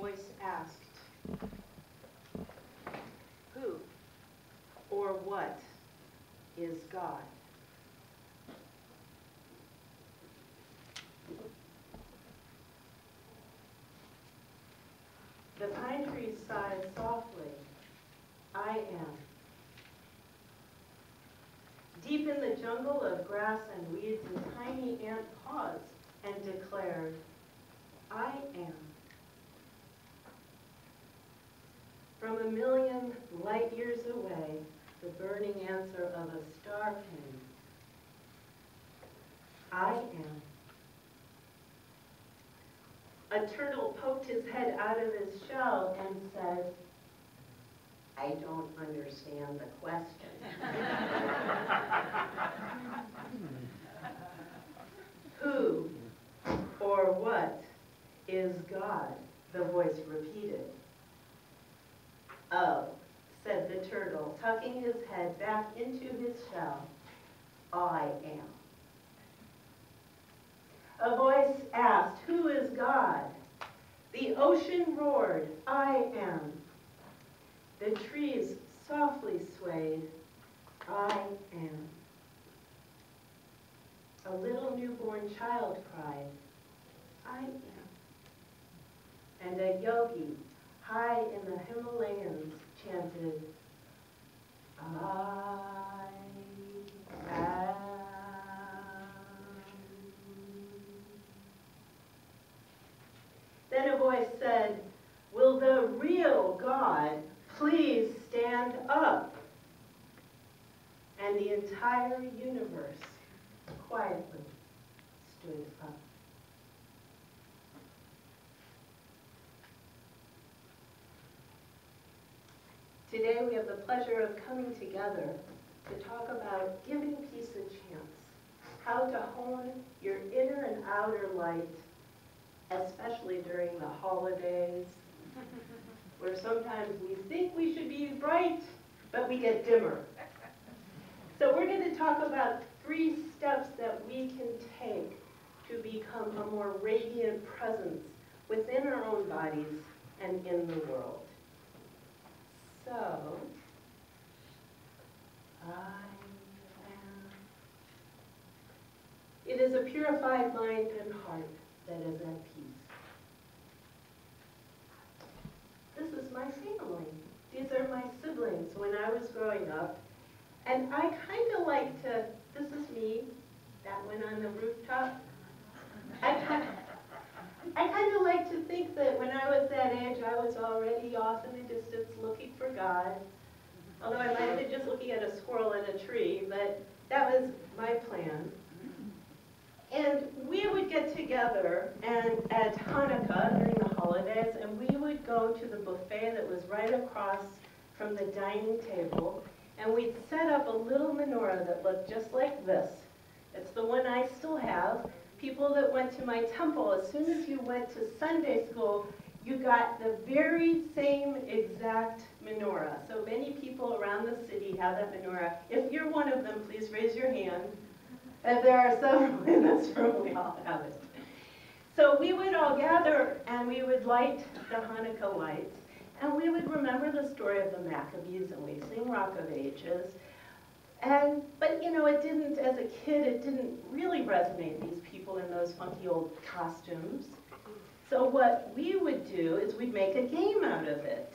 voice asked, "Who or what is God?" The pine trees sighed softly, "I am." Deep in the jungle of grass and weeds, a tiny ant paused and declared, "I am." From a million light years away, the burning answer of a star came, "I am." A turtle poked his head out of his shell and said, "I don't understand the question." "Who or what is God?" the voice repeated. "Oh," said the turtle, tucking his head back into his shell, "I am." A voice asked, "Who is God?" The ocean roared, "I am." The trees softly swayed, "I am." A little newborn child cried, "I am." And a yogi high in the Himalayas chanted, "I am." Then a voice said, "Will the real God please stand up?" And the entire universe quietly stood up. Today we have the pleasure of coming together to talk about giving peace a chance, how to hone your inner and outer light, especially during the holidays, where sometimes we think we should be bright, but we get dimmer. So we're going to talk about 3 steps that we can take to become a more radiant presence within our own bodies and in the world. So, I am. It is a purified mind and heart that is at peace. This is my family. These are my siblings when I was growing up. And I kind of like to, this is me, that one on the rooftop. I kind of like to think that when I was that age, I was already off in the distance looking for God. Although I might have been just looking at a squirrel in a tree, but that was my plan. And we would get together and at Hanukkah during the holidays, and we would go to the buffet that was right across from the dining table, and we'd set up a little menorah that looked just like this. It's the one I still have. People that went to my temple, as soon as you went to Sunday school, you got the very same exact menorah. So many people around the city have that menorah. If you're one of them, please raise your hand. And there are several in this room, we all have it. So we would all gather and we would light the Hanukkah lights, and we would remember the story of the Maccabees, and we'd sing Rock of Ages. But you know, it didn't, as a kid, it didn't really resonate, these people in those funky old costumes. So what we would do is we'd make a game out of it.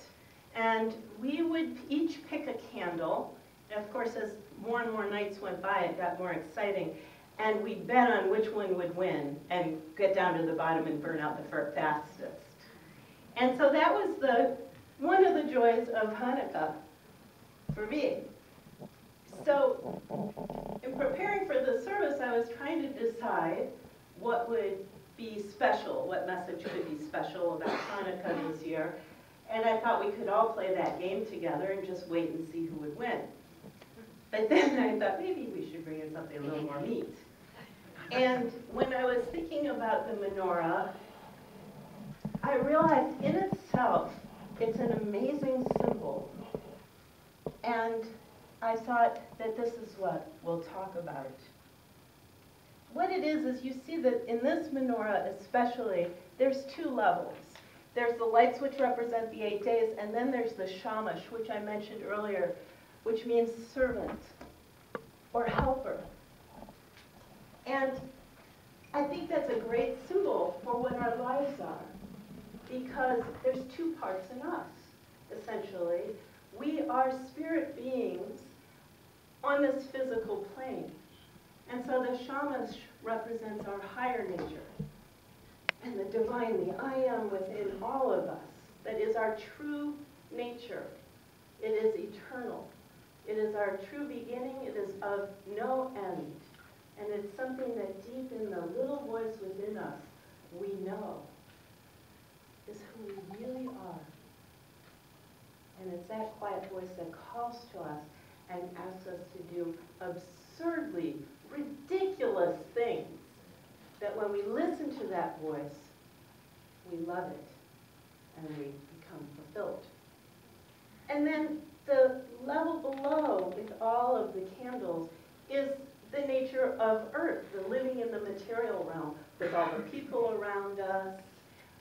And we would each pick a candle. And of course, as more and more nights went by, it got more exciting. And we'd bet on which one would win and get down to the bottom and burn out the fastest. And so that was one of the joys of Hanukkah for me. So in preparing for the service, I was trying to decide what would be special, what message could be special about Hanukkah this year. And I thought we could all play that game together and just wait and see who would win. But then I thought maybe we should bring in something a little more meat. And when I was thinking about the menorah, I realized in itself it's an amazing symbol. And I thought that this is what we'll talk about. What it is you see that in this menorah especially, there's 2 levels. There's the lights, which represent the 8 days, and then there's the shamash, which I mentioned earlier, which means servant or helper. And I think that's a great symbol for what our lives are, because there's two parts in us, essentially. We are spirit beings on this physical plane. And so the shamash represents our higher nature, and the divine, the I am within all of us, that is our true nature. It is eternal. It is our true beginning. It is of no end. And it's something that deep in the little voice within us, we know is who we really are. And it's that quiet voice that calls to us and asks us to do absurdly ridiculous things, that when we listen to that voice, we love it and we become fulfilled. And then the level below, with all of the candles, is the nature of earth, the living in the material realm, with all the people around us,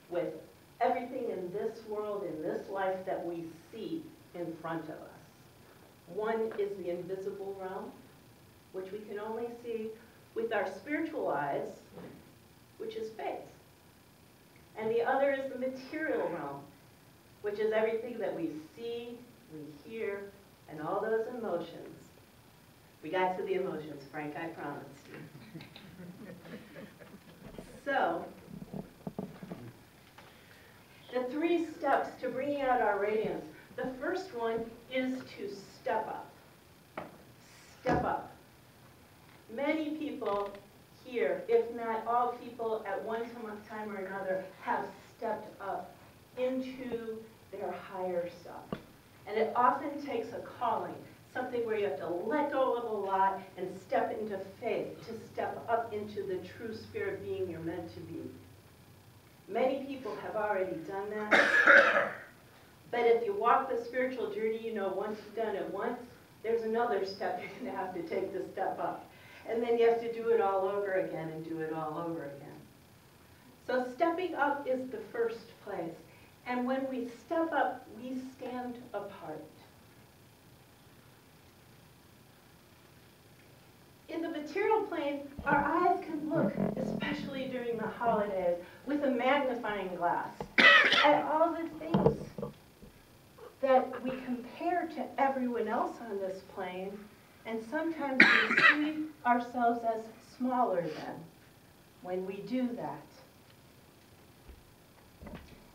with everything in this world, in this life that we see in front of us. One is the invisible realm, which we can only see with our spiritual eyes, which is faith. And the other is the material realm, which is everything that we see, we hear, and all those emotions. We got to the emotions, Frank, I promised. So, the 3 steps to bringing out our radiance. The first one is to step up. Step up. Many people here, if not all people at one time or another, have stepped up into their higher self. And it often takes a calling, something where you have to let go of a lot and step into faith, to step up into the true spirit being you're meant to be. Many people have already done that. But if you walk the spiritual journey, you know once you've done it once, there's another step you're going to have to take to step up. And then you have to do it all over again and do it all over again. So stepping up is the first place. And when we step up, we stand apart. In the material plane, our eyes can look, especially during the holidays, with a magnifying glass at all the things that we compare to everyone else on this plane, and sometimes we see ourselves as smaller than when we do that.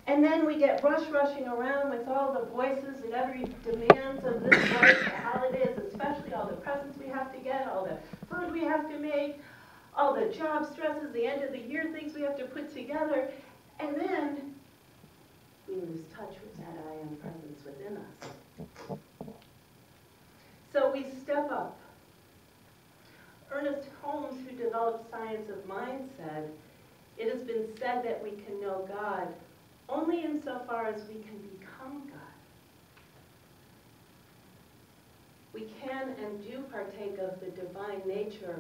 And then we get rushing around with all the voices and every demands of this life, the holidays, especially all the presents we have to get, all the food we have to make, all the job stresses, the end of the year things we have to put together, and then we lose touch with that I am presence within us. So we step up. Ernest Holmes, who developed science of mind, said, "It has been said that we can know God only insofar as we can become God." We can and do partake of the divine nature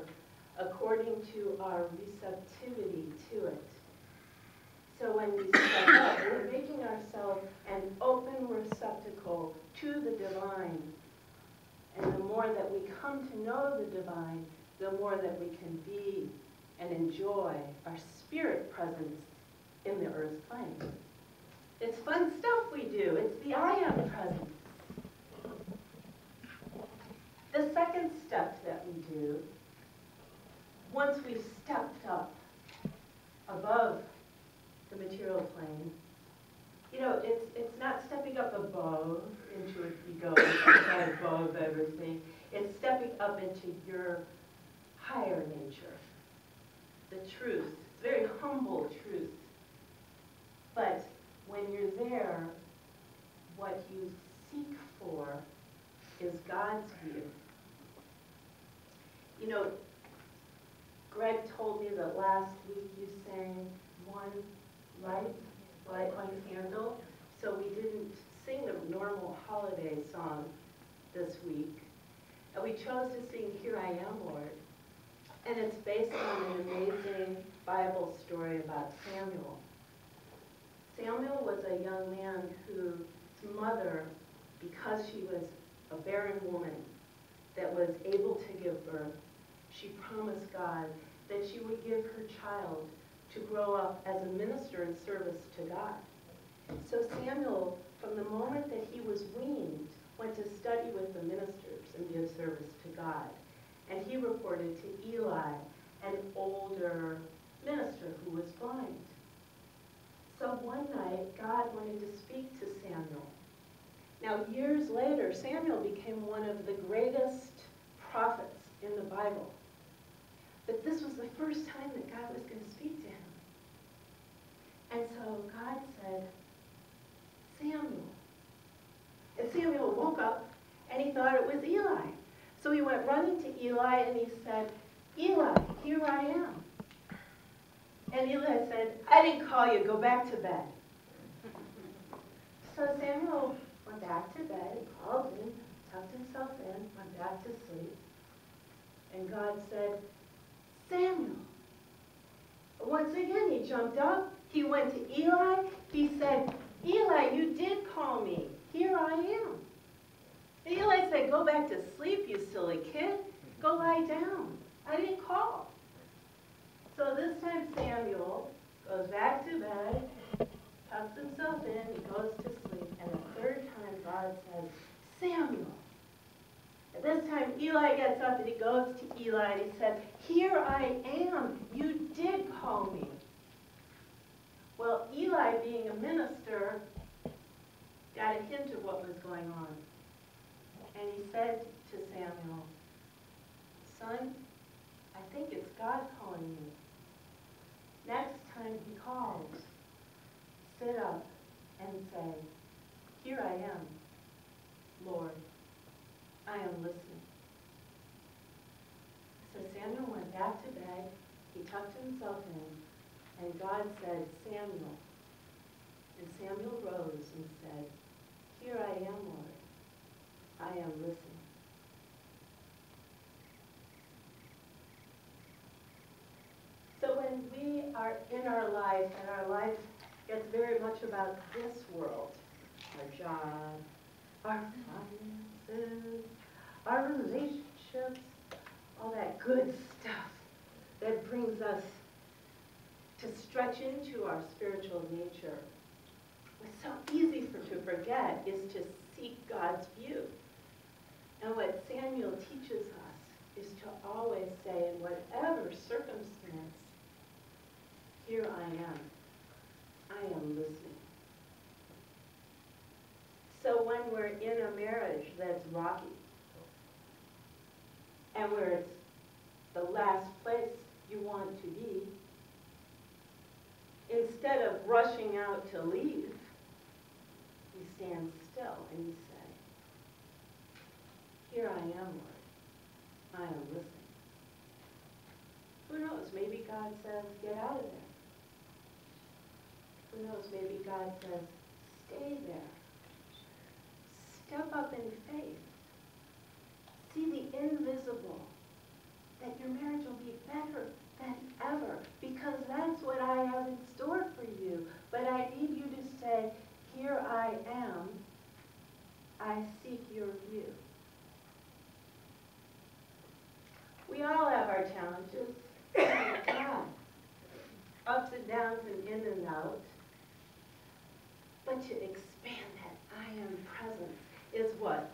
according to our receptivity to it. So when we step up, we're making ourselves an open receptacle to the divine. And the more that we come to know the divine, the more that we can be and enjoy our spirit presence in the earth plane. It's fun stuff we do. It's the I am presence. The second step that we do, once we've stepped up above the material plane, you know, it's not stepping up above into an ego, above everything. It's stepping up into your higher nature, the truth. It's very humble truth. But when you're there, what you seek for is God's view. You know, Greg told me that last week you sang one candle, so we didn't sing the normal holiday song this week. And we chose to sing Here I Am, Lord. And it's based on an amazing Bible story about Samuel. Samuel was a young man whose mother, because she was a barren woman that was able to give birth, she promised God that she would give her child to grow up as a minister in service to God. So Samuel, from the moment that he was weaned, went to study with the ministers and give service to God. And he reported to Eli, an older minister who was blind. So one night, God wanted to speak to Samuel. Now, years later, Samuel became one of the greatest prophets in the Bible. But this was the first time that God was going to speak to him. And so God said, Samuel. And Samuel woke up, and he thought it was Eli. So he went running to Eli, and he said, Eli, here I am. And Eli said, I didn't call you, go back to bed. So Samuel went back to bed, called in, tucked himself in, went back to sleep. And God said, Samuel. Once again, he jumped up, he went to Eli, he said, Eli, you did call me, here I am. And Eli said, go back to sleep, you silly kid, go lie down, I didn't call. So this time Samuel goes back to bed, tucks himself in, he goes to sleep, and the third time God says, Samuel. And this time Eli gets up and he goes to Eli and he said, here I am, you did call me. Well, Eli, being a minister, got a hint of what was going on. And he said to Samuel, son, I think it's God calling you. Next time he calls, sit up and say, here I am, Lord, I am listening. So Samuel went back to bed, he tucked himself in, and God said, Samuel. And Samuel rose and said, here I am, Lord, I am listening. So when we are in our life, and our life gets very much about this world, our job, our finances, our relationships, all that good stuff that brings us to stretch into our spiritual nature. What's so easy to forget is to seek God's view. And what Samuel teaches us is to always say, in whatever circumstance, here I am listening. So when we're in a marriage that's rocky, and where it's the last place you want to be, instead of rushing out to leave, you stand still and you say, here I am, Lord, I am listening. Who knows, maybe God says, get out of there. Who knows, maybe God says, stay there. Step up in faith. See the invisible, that your marriage will be better than ever, because that's what I have in store for you. But I need you to say, here I am, I seek your view. We all have our challenges. God. Ups and downs and in and out. But to expand that I am presence is what